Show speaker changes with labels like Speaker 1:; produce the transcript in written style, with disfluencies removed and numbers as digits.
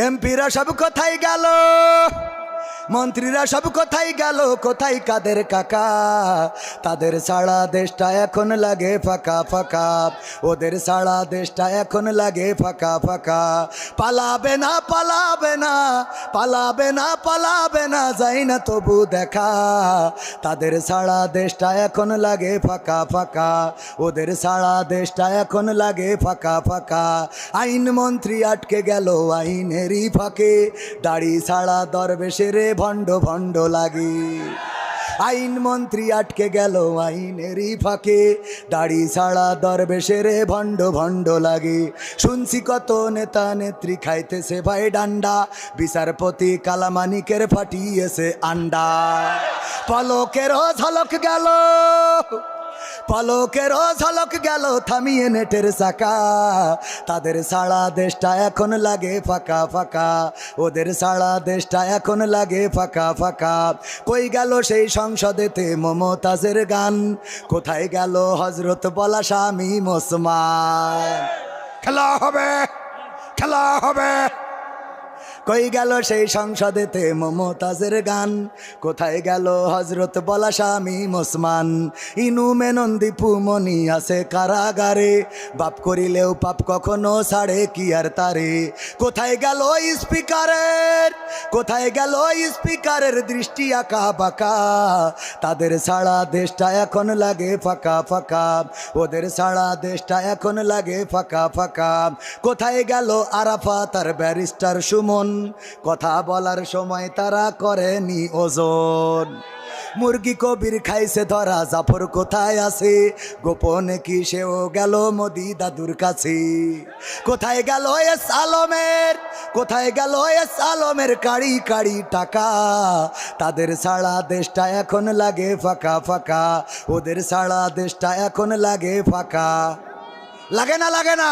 Speaker 1: এমপিরা সব কোথায় গেল, মন্ত্রীরা সব কোথায় গেল, কোথায় কাদের কাকা? তাদের সারা দেশটা এখন লাগে ফাঁকা ফাঁকা, ওদের সারা দেশটা এখন লাগে ফাঁকা ফাঁকা। পালাবে না পালাবে না পালাবে না পালাবে না, যাই না তবু দেখা। তাদের সারা দেশটা এখন লাগে ফাঁকা ফাঁকা, ওদের সারা দেশটা এখন লাগে ফাঁকা ফাঁকা। আইন মন্ত্রী আটকে গেল আইনেরই ফাঁকে, দাড়ি ছাড়া দরবেশের ভণ্ড ভণ্ড লাগে। আইন মন্ত্রী আটকে গেল আইনেরই ফাঁকে, দাড়ি ছাড়া দরবেশের ভণ্ড ভণ্ড লাগে। শুনছি কত নেতা নেত্রী খাইতেছে ভাই ডান্ডা, বিচারপতি কালামানিকের ফাটিয়েছে আন্ডা। পলকেরও ঝলক গেল, পলকেরও ঝলক গেল থামিয়ে নেটের চাকা। তাদের সারা দেশটা এখন লাগে ফাঁকা ফাঁকা, ওদের সারা দেশটা এখন লাগে ফাঁকা ফাঁকা। কই গেল সেই সংসদেতে মমতাজের গান, কোথায় গেল হজরত বলা স্বামী ওসমান? খেলা হবে খেলা হবে। কই গেল সেই সংসদেতে মমতাজের গান, কোথায় গেল হজরত বলা স্বামী ওসমান? ইনু মেনন দীপু মনি আছে কারাগারে, বাপ করিলেও পাপ কখনো ছাড়ে কি আর তারে। কোথায় গেল স্পিকারের, কোথায় গেল স্পিকারের দৃষ্টি আঁকা বাঁকা? তাদের সারা দেশটা এখন লাগে ফাঁকা ফাঁকা, ওদের সারা দেশটা এখন লাগে ফাঁকা ফাঁকা। কোথায় গেল আরাফাত আর ব্যারিস্টার সুমন, কথা বলার সময় তারা করেনি ওজন। মুরগি কবির খাইছে ধরা, জাফর কোথায় আছে? গোপনে কি সেও গেল মোদি দাদুর কাছে? কোথায় গেল এস আলমের, কোথায় গেল এস আলমের কাড়ি কাড়ি টাকা? তাদের সারা দেশটা এখন লাগে ফাঁকা ফাঁকা, ওদের সারা দেশটা এখন লাগে ফাঁকা। লাগে না লাগে না?